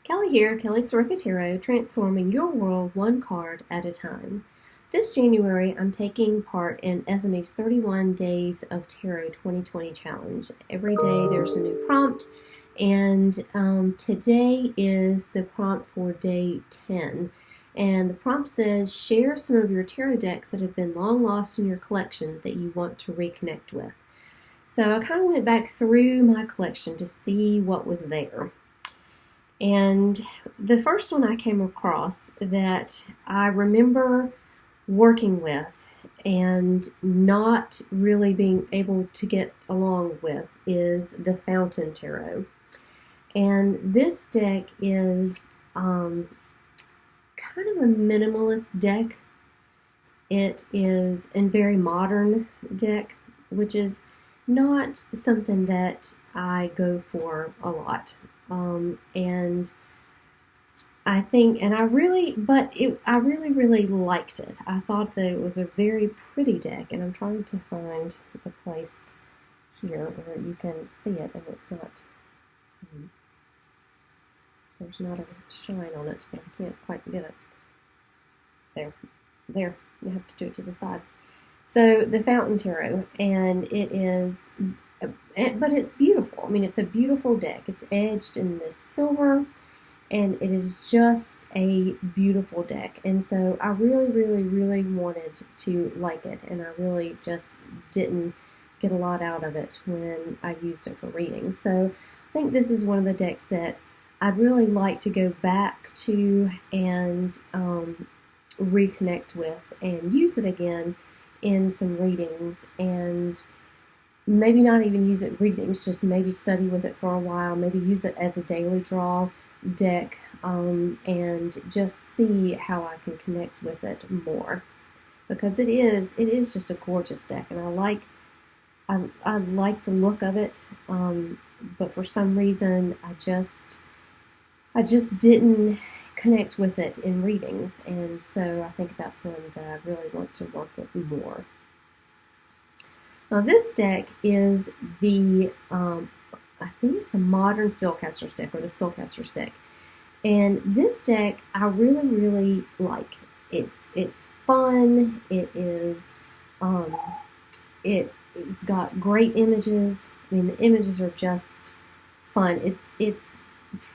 Kelly here, Kelly's Tarot, transforming your world one card at a time. This January, I'm taking part in Ethony's 31 Days of Tarot 2020 Challenge. Every day there's a new prompt, and today is the prompt for day 10. And the prompt says, share some of your tarot decks that have been long lost in your collection that you want to reconnect with. So I kind of went back through my collection to see what was there. And the first one I came across that I remember working with and not really being able to get along with is the Fountain Tarot. And this deck is kind of a minimalist deck. It is a very modern deck, which is not something that I go for a lot. And I think, and I really liked it. I thought that it was a very pretty deck, and I'm trying to find a place here where you can see it, and it's not, there's not a shine on it, but I can't quite get it. There, you have to do it to the side. So the Fountain Tarot, and it is, but it's beautiful. I mean, it's a beautiful deck. It's edged in this silver, and it is just a beautiful deck. And so I really wanted to like it, and I really just didn't get a lot out of it when I used it for reading. So I think this is one of the decks that I'd really like to go back to and reconnect with and use it again in some readings, and maybe not even use it readings, just maybe study with it for a while, maybe use it as a daily draw deck, and just see how I can connect with it more, because it is just a gorgeous deck, and I like the look of it, but for some reason I just didn't connect with it in readings, and so I think that's one that I really want to work with more. Now this deck is the, I think it's the Modern Spellcaster's deck, or the Spellcaster's deck. And this deck I really like. It's fun. It is, it's got great images. I mean, the images are just fun. It's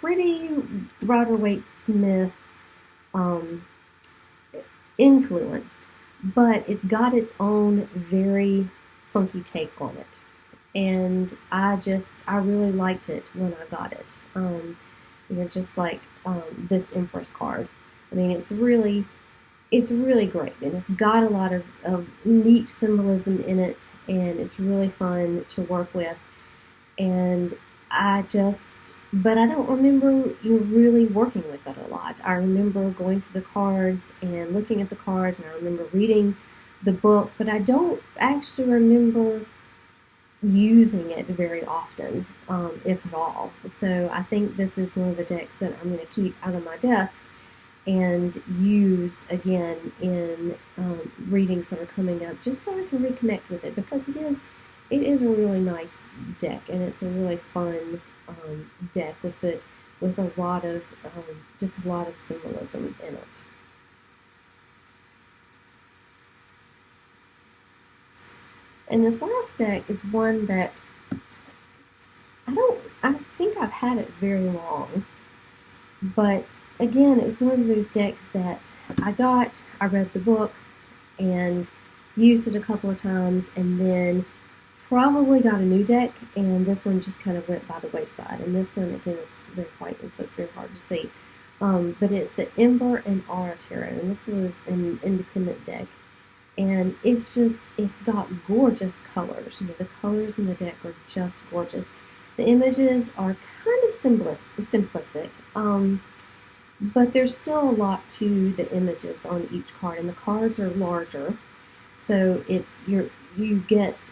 pretty Rider-Waite-Smith influenced, but it's got its own very funky take on it, and I really liked it when I got it. Just like this Empress card. I mean, it's really great, and it's got a lot of neat symbolism in it, and it's really fun to work with. And but I don't remember really working with it a lot. I remember going through the cards and looking at the cards, and I remember reading the book, but I don't actually remember using it very often, if at all. So I think this is one of the decks that I'm going to keep out of my desk and use again in readings that are coming up, just so I can reconnect with it, because it is a really nice deck, and it's a really fun deck with a lot of just a lot of symbolism in it. And this last deck is one that I think I've had it very long, but again, it was one of those decks that I read the book and used it a couple of times, and then probably got a new deck, and this one just kind of went by the wayside. And this one, again, is very white, and so it's very hard to see. But it's the ember-and-aura-tarot, and this was an independent deck. And it's got gorgeous colors. The colors in the deck are just gorgeous. The images are kind of simplistic, but there's still a lot to the images on each card, and the cards are larger, so you get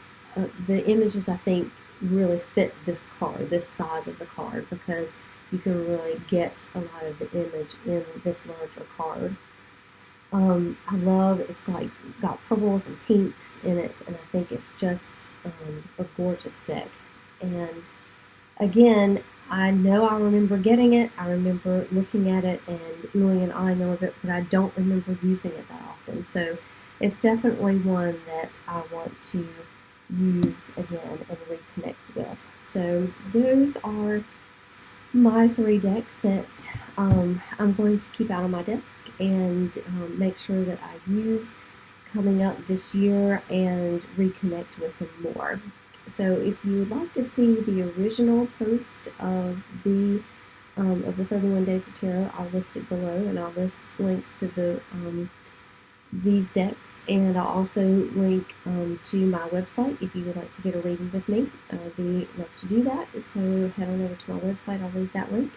the images, I think, really fit this card, this size of the card, because you can really get a lot of the image in this larger card. I love it's got purples and pinks in it, and I think it's just a gorgeous deck. And Again, I know I remember getting it, I remember looking at it and oohing and eyeing over it, but I don't remember using it that often. So it's definitely one that I want to use again and reconnect with. So those are my 3 decks that I'm going to keep out on my desk and make sure that I use coming up this year and reconnect with them more. So if you would like to see the original post of the 31 Days of Tarot, I'll list it below, and I'll list links to the these decks, and I'll also link to my website if you would like to get a reading with me. I'd love to do that, so head on over to my website. I'll leave that link,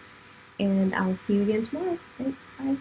and I will see you again tomorrow. Thanks, bye.